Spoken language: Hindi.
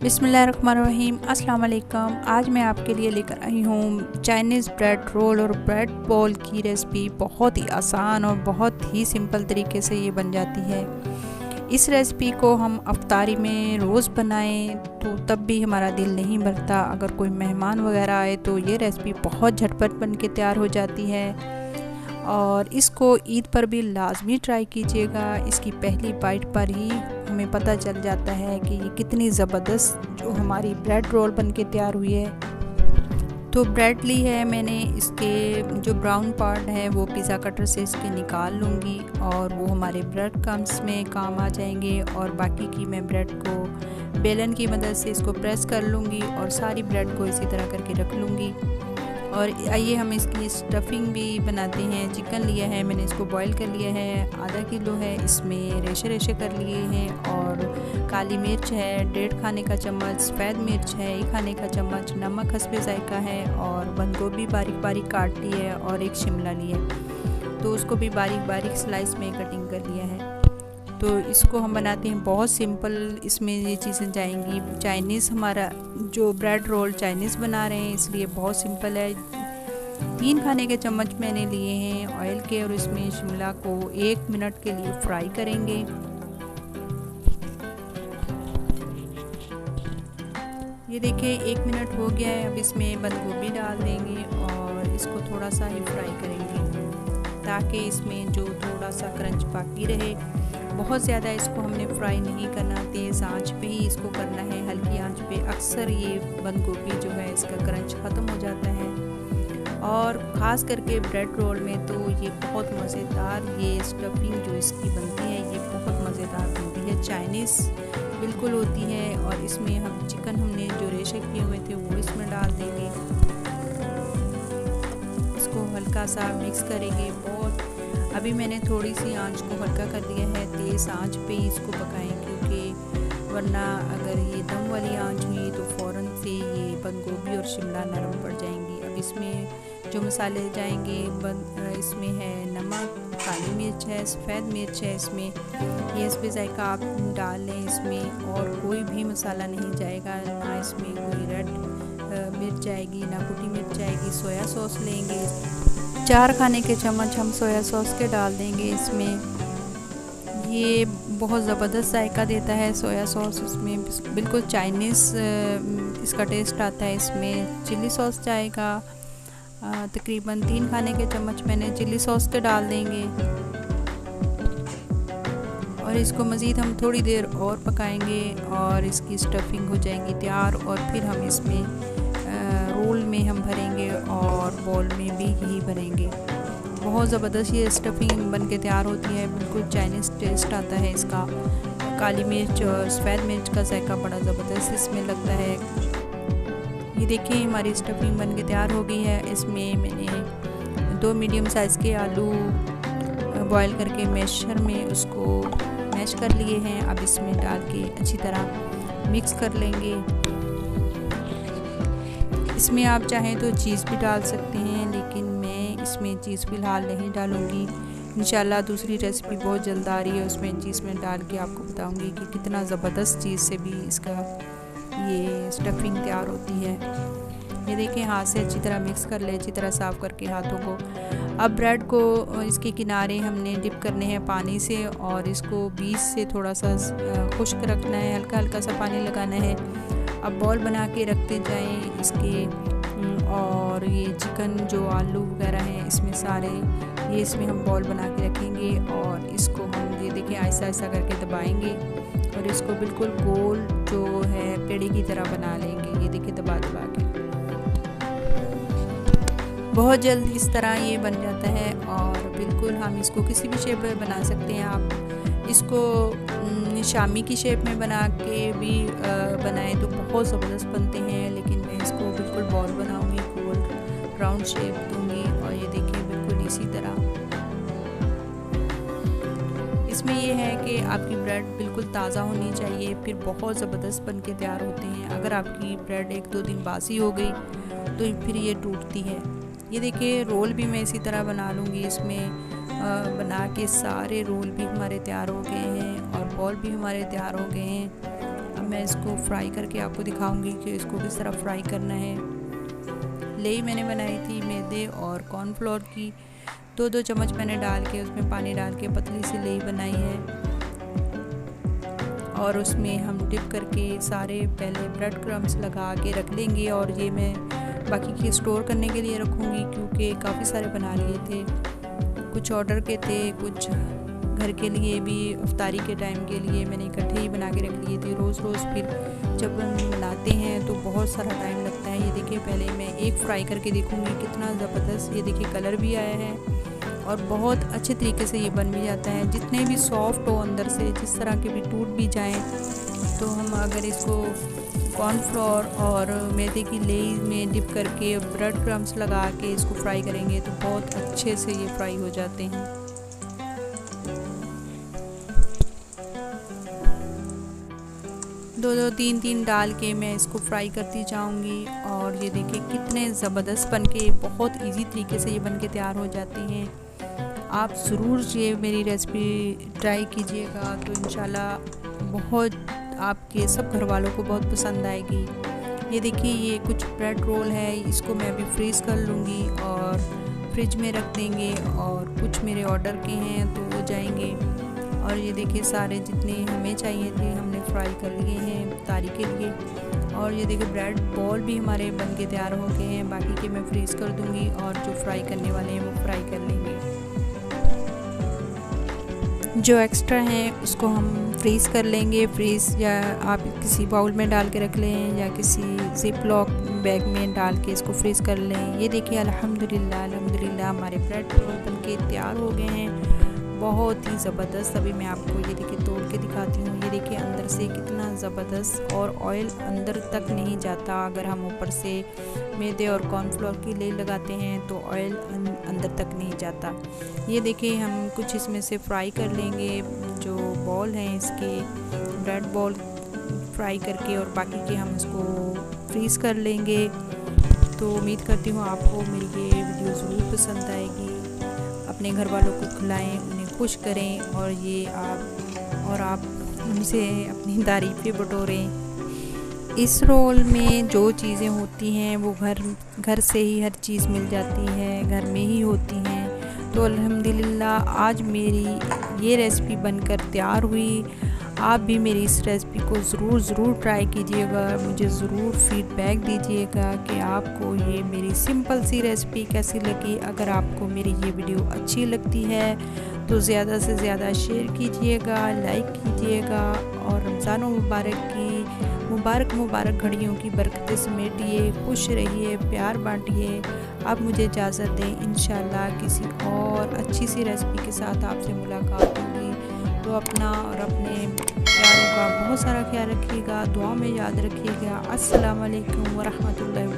बिस्मिल्लाहिर्रहमानिर्रहीम। अस्सलाम वालेकुम। आज मैं आपके लिए लेकर आई हूँ चाइनीज़ ब्रेड रोल और ब्रेड बॉल की रेसिपी। बहुत ही आसान और बहुत ही सिंपल तरीके से ये बन जाती है। इस रेसिपी को हम अफ्तारी में रोज़ बनाएं तो तब भी हमारा दिल नहीं भरता। अगर कोई मेहमान वगैरह आए तो ये रेसिपी बहुत झटपट बन के तैयार हो जाती है और इसको ईद पर भी लाजमी ट्राई कीजिएगा। इसकी पहली बाइट पर ही हमें पता चल जाता है कि ये कितनी ज़बरदस्त जो हमारी ब्रेड रोल बन के तैयार हुई है। तो ब्रेड ली है मैंने, इसके जो ब्राउन पार्ट है वो पिज़्ज़ा कटर से इसके निकाल लूँगी और वो हमारे ब्रेड क्रम्स में काम आ जाएंगे। और बाकी की मैं ब्रेड को बेलन की मदद से इसको प्रेस कर लूँगी और सारी ब्रेड को इसी तरह करके रख लूँगी। और आइए हम इसकी स्टफिंग भी बनाते हैं। चिकन लिया है मैंने, इसको बॉईल कर लिया है, आधा किलो है। इसमें रेशे रेशे कर लिए हैं और काली मिर्च है 1.5 खाने का चम्मच, सफ़ेद मिर्च है 1 खाने का चम्मच, नमक हस्बे जायका है और बंद गोभी बारीक बारीक काट ली है और एक शिमला लिया है तो उसको भी बारीक बारीक स्लाइस में कटिंग कर लिया है। तो इसको हम बनाते हैं बहुत सिंपल। इसमें ये चीज़ें जाएंगी। चाइनीज़ हमारा जो ब्रेड रोल चाइनीज़ बना रहे हैं इसलिए बहुत सिंपल है। 3 खाने के चम्मच मैंने लिए हैं ऑयल के और इसमें शिमला को 1 मिनट के लिए फ्राई करेंगे। ये देखिए 1 मिनट हो गया है। अब इसमें बंद गोभी डाल देंगे और इसको थोड़ा सा ही फ्राई करेंगे ताकि इसमें जो थोड़ा सा क्रंच बाकी रहे। बहुत ज़्यादा इसको हमने फ्राई नहीं करना, तेज़ आंच पे ही इसको करना है, हल्की आंच पे। अक्सर ये बंद गोभी जो है इसका क्रंच ख़त्म हो जाता है और ख़ास करके ब्रेड रोल में तो ये बहुत मज़ेदार ये स्टफिंग जो इसकी बनती है ये बहुत मज़ेदार बनती है, चाइनीज़ बिल्कुल होती है। और इसमें हम चिकन हमने जो रेशे किए हुए थे वो इसमें डाल देंगे। इसको हल्का सा मिक्स करेंगे बहुत। अभी मैंने थोड़ी सी आंच को हल्का कर दिया है, तेज़ आंच पे ही इसको पकाएं क्योंकि वरना अगर ये दम वाली आंच हुई तो फ़ौरन से ये बंद गोभी और शिमला नरम पड़ जाएंगी। अब इसमें जो मसाले जाएंगे इसमें है नमक, काली मिर्च है, सफ़ेद मिर्च है, इसमें ये हस्बे जायका आप डाल लें इसमें। और कोई भी मसाला नहीं जाएगा, ना इसमें कोई रेड मिर्च जाएगी ना कुटी मिर्च जाएगी। सोया सॉस लेंगे 4 खाने के चम्मच हम सोया सॉस के डाल देंगे इसमें। ये बहुत ज़बरदस्त जायका देता है सोया सॉस, इसमें बिल्कुल चाइनीज़ इसका टेस्ट आता है। इसमें चिल्ली सॉस जाएगा तकरीबन 3 खाने के चम्मच मैंने चिल्ली सॉस के डाल देंगे और इसको मज़ीद हम थोड़ी देर और पकाएंगे और इसकी स्टफिंग हो जाएगी तैयार। और फिर हम इसमें रोल में हम भरेंगे और बॉल में भी यही भरेंगे। बहुत ज़बरदस्त ये स्टफिंग बन के तैयार होती है, बिल्कुल चाइनीज़ टेस्ट आता है इसका। काली मिर्च और सफ़ेद मिर्च का जायका बड़ा ज़बरदस्त इसमें लगता है। ये देखिए हमारी स्टफिंग बन के तैयार हो गई है। इसमें मैंने 2 मीडियम साइज़ के आलू बॉयल करके मैशर में उसको मैश कर लिए हैं। अब इसमें डाल के अच्छी तरह मिक्स कर लेंगे। इसमें आप चाहें तो चीज़ भी डाल सकते हैं लेकिन मैं इसमें चीज़ फ़िलहाल नहीं डालूँगी। इंशाल्लाह दूसरी रेसिपी बहुत जल्द आ रही है, उसमें चीज़ में डाल के आपको बताऊँगी कि कितना ज़बरदस्त चीज़ से भी इसका ये स्टफिंग तैयार होती है। ये देखें हाथ से अच्छी तरह मिक्स कर ले, अच्छी तरह साफ़ करके हाथों को। अब ब्रेड को इसके किनारे हमने डिप करने हैं पानी से और इसको बीच से थोड़ा सा खुश्क रखना है, हल्का हल्का सा पानी लगाना है। अब बॉल बना के रखते जाएं इसके। और ये चिकन जो आलू वगैरह हैं इसमें सारे ये इसमें हम बॉल बना के रखेंगे और इसको हम ये देखिए ऐसा ऐसा करके दबाएंगे और इसको बिल्कुल गोल जो है पेड़ी की तरह बना लेंगे। ये देखिए दबा दबा के बहुत जल्द इस तरह ये बन जाता है और बिल्कुल हम इसको किसी भी शेप में बना सकते हैं। आप इसको शामी की शेप में बना के भी बनाएं तो बहुत ज़बरदस्त बनते हैं, लेकिन मैं इसको बिल्कुल बॉल बनाऊंगी, गोल राउंड शेप दूंगी। और ये देखिए बिल्कुल इसी तरह। इसमें ये है कि आपकी ब्रेड बिल्कुल ताज़ा होनी चाहिए, फिर बहुत ज़बरदस्त बन के तैयार होते हैं। अगर आपकी ब्रेड 1-2 दिन बासी हो गई तो फिर ये टूटती है। ये देखिए रोल भी मैं इसी तरह बना लूँगी। इसमें बना के सारे रोल भी हमारे तैयार हो गए हैं और बॉल भी हमारे तैयार हो गए हैं। अब मैं इसको फ्राई करके आपको दिखाऊंगी कि इसको किस तरह फ्राई करना है। लेई मैंने बनाई थी मैदे और कॉर्नफ्लोर की, 2-2 चम्मच मैंने डाल के उसमें पानी डाल के पतली सी लेई बनाई है। और उसमें हम डिप करके सारे पहले ब्रेड क्रम्स लगा के रख लेंगे, और ये मैं बाकी के स्टोर करने के लिए रखूँगी क्योंकि काफ़ी सारे बना लिए थे, कुछ ऑर्डर के थे, कुछ घर के लिए भी इफ्तारी के टाइम के लिए मैंने इकट्ठे ही बना के रख लिए थे। रोज़ फिर जब हम बनाते हैं तो बहुत सारा टाइम लगता है। ये देखिए पहले मैं एक फ्राई करके देखूँगी कितना ज़बरदस्त, ये देखिए कलर भी आया है और बहुत अच्छे तरीके से ये बन भी जाता है। जितने भी सॉफ्ट हो अंदर से, जिस तरह के भी टूट भी जाएँ, तो हम अगर इसको कॉर्नफ्लोर और मैदे की लेई में डिप करके ब्रेड क्रम्स लगा के इसको फ्राई करेंगे तो बहुत अच्छे से ये फ्राई हो जाते हैं। दो 3 डाल के मैं इसको फ्राई करती जाऊंगी। और ये देखिए कितने ज़बरदस्त बन के, बहुत इजी तरीके से ये बन के तैयार हो जाती हैं। आप ज़रूर ये मेरी रेसिपी ट्राई कीजिएगा तो इंशाल्लाह बहुत आपके सब घर वालों को बहुत पसंद आएगी। ये देखिए ये कुछ ब्रेड रोल है, इसको मैं अभी फ्रीज़ कर लूँगी और फ्रिज में रख देंगे, और कुछ मेरे ऑर्डर के हैं तो वो जाएंगे। और ये देखिए सारे जितने हमें चाहिए थे हमने फ्राई कर लिए हैं इफ्तारी के लिए। और ये देखिए ब्रेड बॉल भी हमारे बन के तैयार हो गए हैं, बाकी के मैं फ्रीज़ कर दूँगी और जो फ्राई करने वाले हैं वो फ्राई कर लेंगे। जो एक्स्ट्रा हैं उसको हम फ्रीज़ कर लेंगे, या आप किसी बाउल में डाल के रख लें या किसी जिप लॉक बैग में डाल के इसको फ्रीज़ कर लें। ये देखिए अल्हम्दुलिल्लाह हमारे ब्रेड रोल बन के तैयार हो गए हैं, बहुत ही ज़बरदस्त। अभी मैं आपको ये देखिए तोड़ के दिखाती हूँ। ये देखिए अंदर से कितना ज़बरदस्त, और ऑयल अंदर तक नहीं जाता। अगर हम ऊपर से मैदे और कॉर्नफ्लोर की लेयर लगाते हैं तो ऑयल अंदर तक नहीं जाता। ये देखिए हम कुछ इसमें से फ्राई कर लेंगे, जो बॉल हैं इसके ब्रेड बॉल फ्राई करके, और बाकी के हम इसको फ्रीज़ कर लेंगे। तो उम्मीद करती हूँ आपको मेरी ये वीडियो ज़रूर पसंद आएगी। अपने घर वालों को खिलाएं, उन्हें खुश करें, और आप उनसे अपनी तारीफ़ें बटोरें। इस रोल में जो चीज़ें होती हैं वो घर से ही हर चीज़ मिल जाती है, घर में ही होती हैं। तो अल्हम्दुलिल्लाह आज मेरी ये रेसिपी बनकर तैयार हुई। आप भी मेरी इस रेसिपी को ज़रूर ट्राई कीजिएगा, मुझे ज़रूर फीडबैक दीजिएगा कि आपको ये मेरी सिंपल सी रेसिपी कैसी लगी। अगर आपको मेरी ये वीडियो अच्छी लगती है तो ज़्यादा से ज़्यादा शेयर कीजिएगा, लाइक कीजिएगा, और रमज़ान मुबारक की मुबारक घड़ियों की बरकतें समेटिए, खुश रहिए, प्यार बांटिए। आप मुझे इजाज़त दें, इंशाल्लाह किसी और अच्छी सी रेसिपी के साथ आपसे मुलाकात होगी। तो अपना और अपने प्यारों का बहुत सारा ख्याल रखिएगा, दुआ में याद रखिएगा। अस्सलाम वालेकुम व रहमतुल्लाहि।